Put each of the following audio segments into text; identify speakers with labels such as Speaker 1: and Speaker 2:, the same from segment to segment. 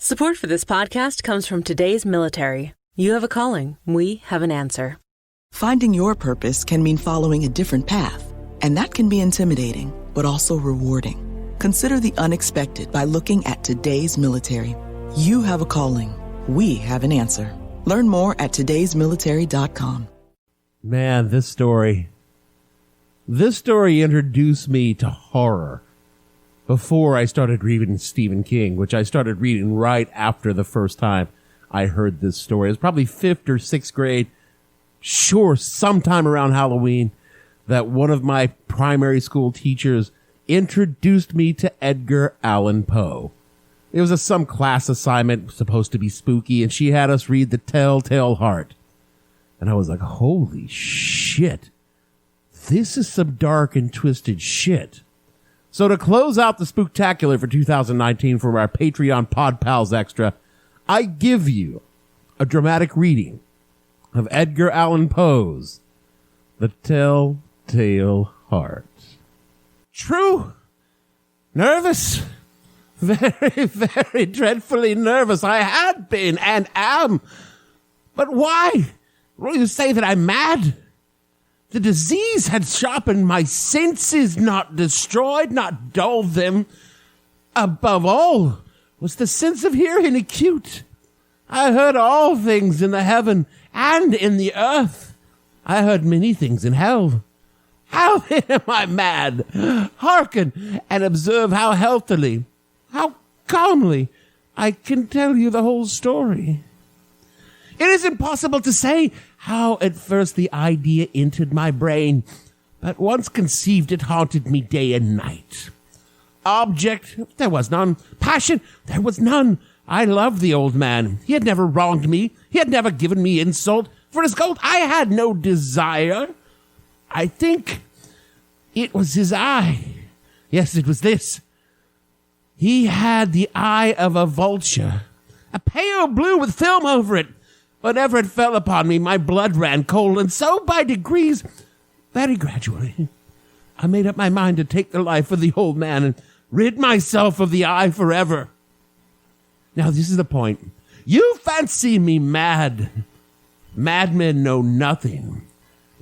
Speaker 1: Support for this podcast comes from today's military. You have a calling. We have an answer.
Speaker 2: Finding your purpose can mean following a different path, and that can be intimidating, but also rewarding. Consider the unexpected by looking at today's military. You have a calling. We have an answer. Learn more at todaysmilitary.com.
Speaker 3: Man, this story introduced me to horror before I started reading Stephen King, which I started reading right after the first time I heard this story. It was probably 5th or 6th grade, sure, sometime around Halloween, that one of my primary school teachers introduced me to Edgar Allan Poe. It was some class assignment supposed to be spooky, and she had us read The Telltale Heart. And I was like, holy shit. This is some dark and twisted shit. So to close out the Spooktacular for 2019 for our Patreon Pod Pals Extra, I give you a dramatic reading of Edgar Allan Poe's The Telltale Heart. True. Nervous. Very, very dreadfully nervous. I had been and am. But why? Will you say that I'm mad? The disease had sharpened my senses, not destroyed, not dulled them. Above all was the sense of hearing acute. I heard all things in the heaven and in the earth. I heard many things in hell. How then am I mad? Hearken and observe how healthily, how calmly I can tell you the whole story. It is impossible to say how at first the idea entered my brain, but once conceived it haunted me day and night. Object, there was none. Passion, there was none. I loved the old man. He had never wronged me. He had never given me insult. For his gold, I had no desire. I think it was his eye. Yes, it was this. He had the eye of a vulture, a pale blue with film over it. Whenever it fell upon me, my blood ran cold, and so by degrees, very gradually, I made up my mind to take the life of the old man and rid myself of the eye forever. Now, this is the point. You fancy me mad. Madmen know nothing,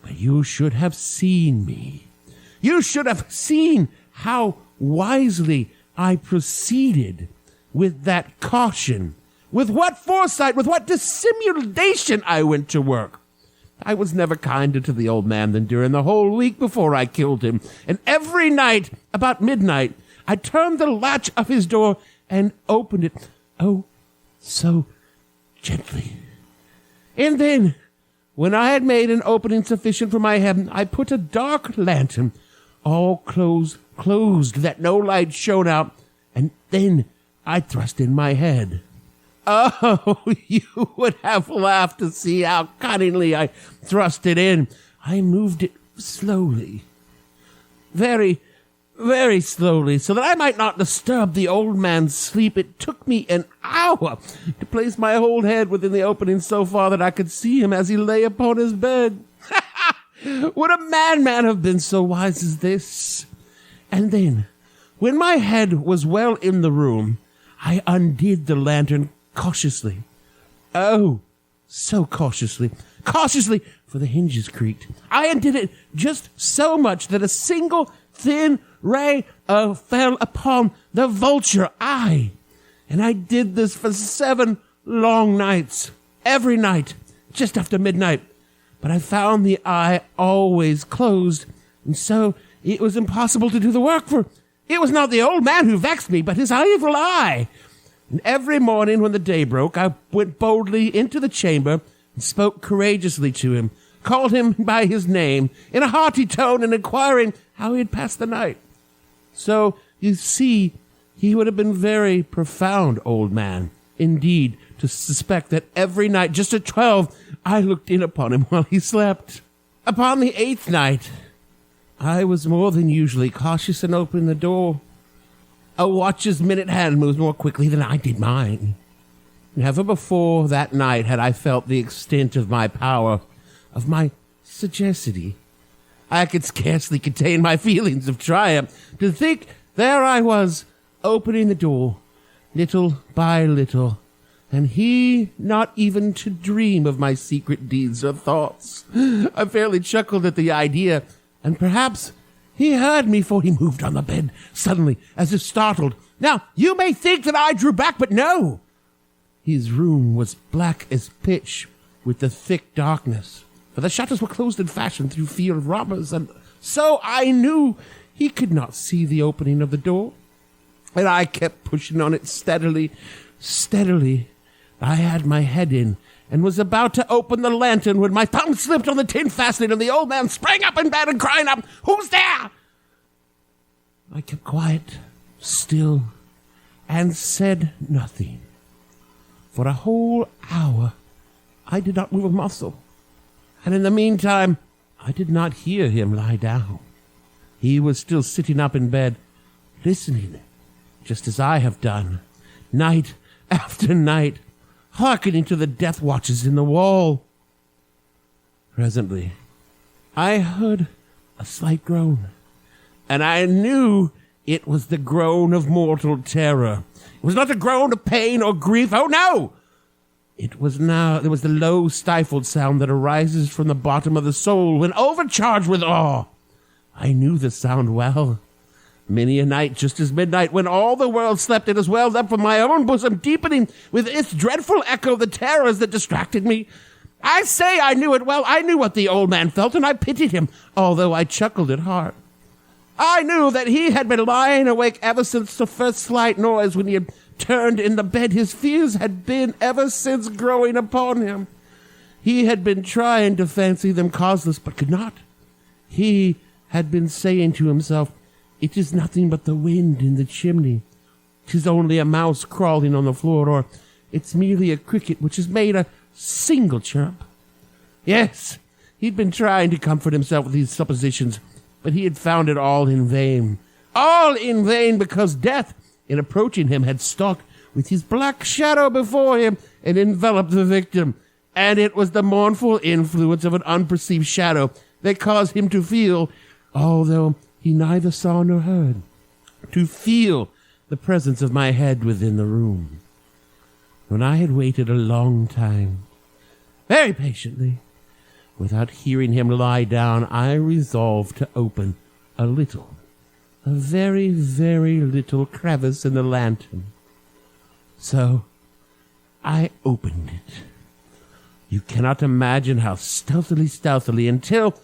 Speaker 3: but you should have seen me. You should have seen how wisely I proceeded with that caution. With what foresight, with what dissimulation I went to work. I was never kinder to the old man than during the whole week before I killed him. And every night, about midnight, I turned the latch of his door and opened it, oh, so gently. And then, when I had made an opening sufficient for my head, I put a dark lantern, all closed, that no light shone out, and then I thrust in my head. Oh, you would have laughed to see how cunningly I thrust it in. I moved it slowly, very, very slowly, so that I might not disturb the old man's sleep. It took me an hour to place my whole head within the opening so far that I could see him as he lay upon his bed. Would a madman have been so wise as this? And then, when my head was well in the room, I undid the lantern cautiously. Oh, so cautiously. Cautiously, for the hinges creaked. I undid it just so much that a single thin ray fell upon the vulture eye. And I did this for 7 long nights. Every night, just after midnight. But I found the eye always closed, and so it was impossible to do the work, for it was not the old man who vexed me, but his evil eye. And every morning when the day broke, I went boldly into the chamber and spoke courageously to him, called him by his name in a hearty tone and inquiring how he had passed the night. So, you see, he would have been very profound, old man, indeed, to suspect that every night, just at 12, I looked in upon him while he slept. Upon the 8th night, I was more than usually cautious and opened the door. A watch's minute hand moves more quickly than I did mine. Never before that night had I felt the extent of my power, of my sagacity. I could scarcely contain my feelings of triumph. To think there I was, opening the door, little by little, and he not even to dream of my secret deeds or thoughts. I fairly chuckled at the idea, and perhaps he heard me, for he moved on the bed suddenly, as if startled. Now, you may think that I drew back, but no! His room was black as pitch, with the thick darkness, for the shutters were closed in fashion through fear of robbers, and so I knew he could not see the opening of the door. And I kept pushing on it steadily. I had my head in, and was about to open the lantern when my thumb slipped on the tin fastening, and the old man sprang up in bed and crying out, "Who's there?" I kept quiet, still, and said nothing. For a whole hour, I did not move a muscle, and in the meantime, I did not hear him lie down. He was still sitting up in bed, listening, just as I have done, night after night, hearkening to the death watches in the wall. Presently, I heard a slight groan, and I knew it was the groan of mortal terror. It was not a groan of pain or grief. Oh, no! There was the low, stifled sound that arises from the bottom of the soul when overcharged with awe. I knew the sound well. Many a night, just as midnight, when all the world slept, it has welled up from my own bosom, deepening with its dreadful echo the terrors that distracted me. I say I knew it well. I knew what the old man felt, and I pitied him, although I chuckled at heart. I knew that he had been lying awake ever since the first slight noise when he had turned in the bed. His fears had been ever since growing upon him. He had been trying to fancy them causeless, but could not. He had been saying to himself, "It is nothing but the wind in the chimney. 'Tis only a mouse crawling on the floor, or it's merely a cricket which has made a single chirp." Yes, he'd been trying to comfort himself with these suppositions, but he had found it all in vain. All in vain, because death, in approaching him, had stalked with his black shadow before him and enveloped the victim. And it was the mournful influence of an unperceived shadow that caused him to feel, although he neither saw nor heard, to feel the presence of my head within the room. When I had waited a long time, very patiently, without hearing him lie down, I resolved to open a very, very little crevice in the lantern. So I opened it. You cannot imagine how stealthily, until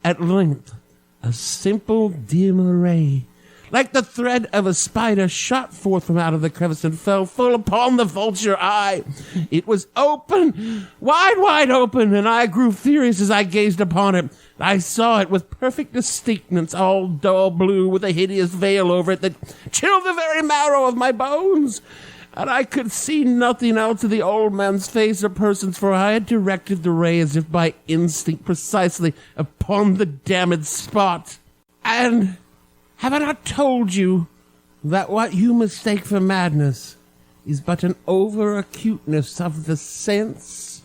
Speaker 3: at length a simple dim ray, like the thread of a spider, shot forth from out of the crevice and fell full upon the vulture eye. It was open, wide open, and I grew furious as I gazed upon it. I saw it with perfect distinctness, all dull blue, with a hideous veil over it that chilled the very marrow of my bones. And I could see nothing else of the old man's face or persons, for I had directed the ray as if by instinct precisely upon the damned spot. And have I not told you that what you mistake for madness is but an over-acuteness of the sense?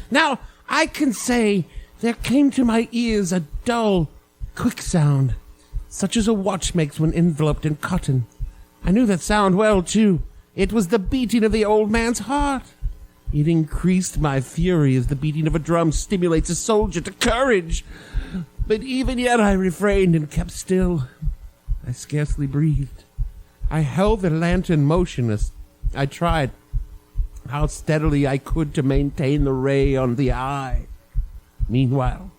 Speaker 3: Now, I can say there came to my ears a dull, quick sound, such as a watch makes when enveloped in cotton. I knew that sound well, too. It was the beating of the old man's heart. It increased my fury as the beating of a drum stimulates a soldier to courage. But even yet I refrained and kept still. I scarcely breathed. I held the lantern motionless. I tried how steadily I could to maintain the ray on the eye. Meanwhile,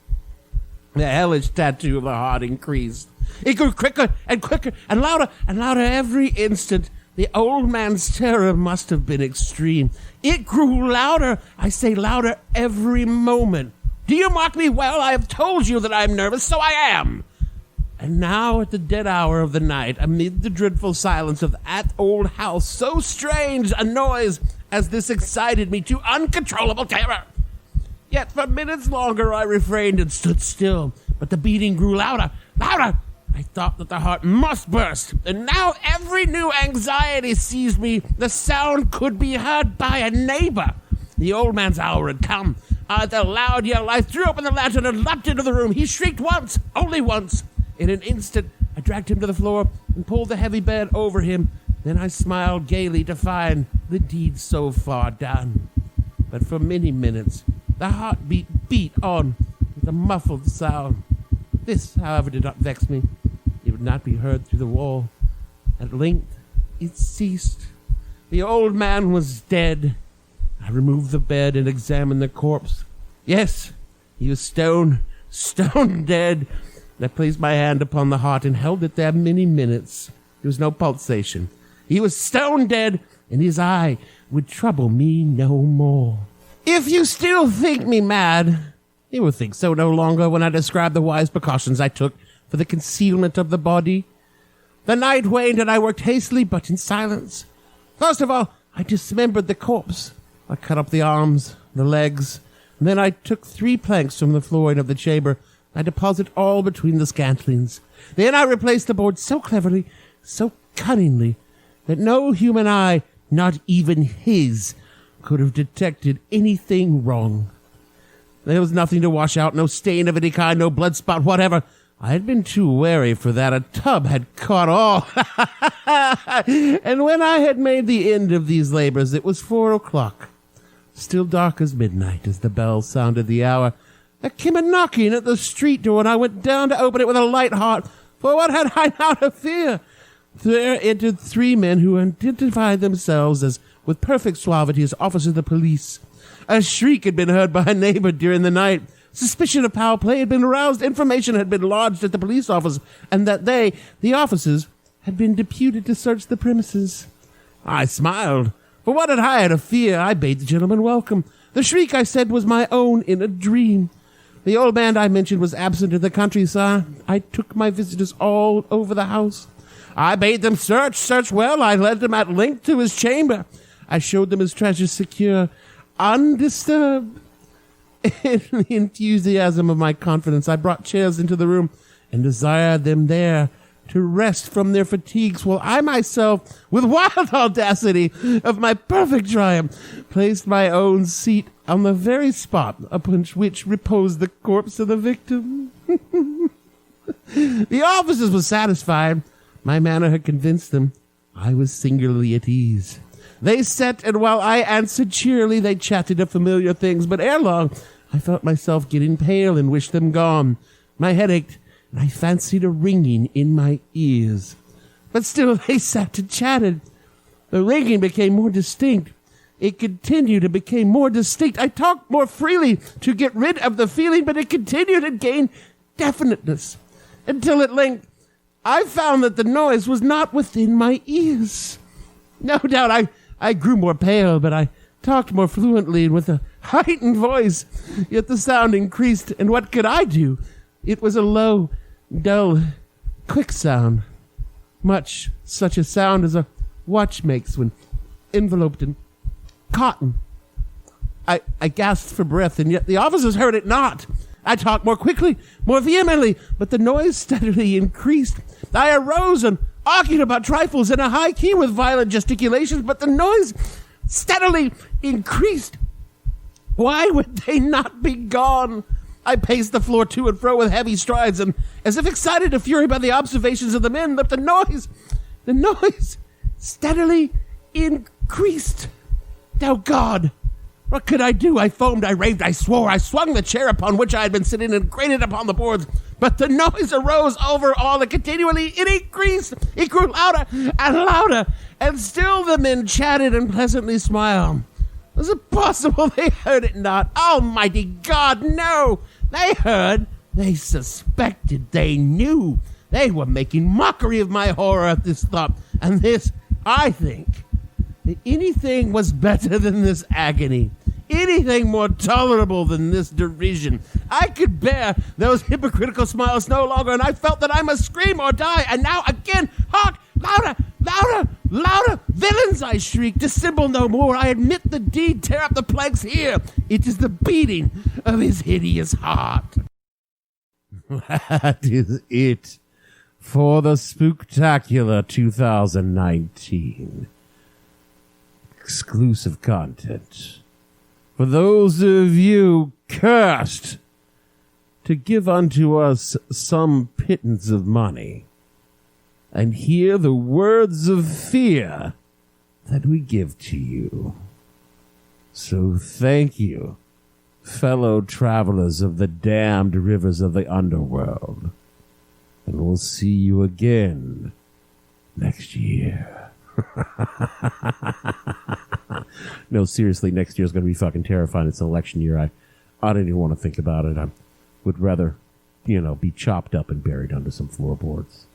Speaker 3: the hellish tattoo of the heart increased. It grew quicker and quicker and louder every instant. The old man's terror must have been extreme. It grew louder, I say louder, every moment. Do you mark me well? I have told you that I am nervous, so I am. And now, at the dead hour of the night, amid the dreadful silence of that old house, so strange a noise as this excited me to uncontrollable terror. Yet for minutes longer I refrained and stood still, but the beating grew louder. I thought that the heart must burst, and now every new anxiety seized me. The sound could be heard by a neighbor. The old man's hour had come. At a loud yell, I threw open the lantern and leapt into the room. He shrieked once, only once. In an instant, I dragged him to the floor and pulled the heavy bed over him. Then I smiled gaily to find the deed so far done. But for many minutes, the heartbeat beat on with a muffled sound. This, however, did not vex me. It would not be heard through the wall. At length, it ceased. The old man was dead. I removed the bed and examined the corpse. Yes, he was stone dead. I placed my hand upon the heart and held it there many minutes. There was no pulsation. He was stone dead, and his eye would trouble me no more. If you still think me mad, you will think so no longer when I describe the wise precautions I took for the concealment of the body. The night waned, and I worked hastily but in silence. First of all, I dismembered the corpse. I cut up the arms, the legs, and then I took 3 planks from the flooring of the chamber. I deposited all between the scantlings. Then I replaced the board so cleverly, so cunningly, that no human eye, not even his, could have detected anything wrong. There was nothing to wash out, no stain of any kind, no blood spot, whatever. I had been too wary for that. A tub had caught all. And when I had made the end of these labors, it was 4 o'clock. Still dark as midnight as the bell sounded the hour. There came a knocking at the street door, and I went down to open it with a light heart. For what had I now to fear? There entered 3 men who identified themselves as, with perfect suavity, as officers of the police. A shriek had been heard by a neighbor during the night. Suspicion of foul play had been aroused. Information had been lodged at the police office, and that they, the officers, had been deputed to search the premises. I smiled. For what had I to fear? I bade the gentleman welcome. The shriek, I said, was my own in a dream. The old man I mentioned was absent in the country, sir. I took my visitors all over the house. I bade them search well. I led them at length to his chamber. I showed them his treasures secure, undisturbed. In the enthusiasm of my confidence, I brought chairs into the room and desired them there to rest from their fatigues, while I myself, with wild audacity of my perfect triumph, placed my own seat on the very spot upon which reposed the corpse of the victim. The officers were satisfied. My manner had convinced them. I was singularly at ease. They sat, and while I answered cheerily, they chatted of familiar things, but ere long I felt myself getting pale and wished them gone. My head ached, and I fancied a ringing in my ears. But still they sat and chatted. The ringing became more distinct. It continued and became more distinct. I talked more freely to get rid of the feeling, but it continued and gained definiteness, until at length I found that the noise was not within my ears. No doubt I grew more pale, but I talked more fluently and with a heightened voice. Yet the sound increased, and what could I do? It was a low, dull, quick sound, much such a sound as a watch makes when enveloped in cotton. I gasped for breath, and yet the officers heard it not. I talked more quickly, more vehemently, but the noise steadily increased. I arose and argued about trifles in a high key with violent gesticulations, but the noise steadily increased. Why would they not be gone? I paced the floor to and fro with heavy strides, and as if excited to fury by the observations of the men, but the noise steadily increased. Oh, God! What could I do? I foamed, I raved, I swore. I swung the chair upon which I had been sitting and grated upon the boards. But the noise arose over all, and continually it increased. It grew louder and louder, and still the men chatted and pleasantly smiled. Was it possible they heard it not? Almighty God, no! They heard, they suspected, they knew. They were making mockery of my horror at this thought, and this, I think, that anything was better than this agony, anything more tolerable than this derision. I could bear those hypocritical smiles no longer, and I felt that I must scream or die. And now again, hark, louder, louder, louder! Villains, I shrieked, dissemble no more. I admit the deed, tear up the planks here. It is the beating of his hideous heart. That is it for the Spooktacular 2019. Exclusive content for those of you cursed to give unto us some pittance of money and hear the words of fear that we give to you. So thank you, fellow travelers of the damned rivers of the underworld. And we'll see you again next year. No, seriously, next year's going to be fucking terrifying. It's an election year. I don't even want to think about it. I would rather, be chopped up and buried under some floorboards.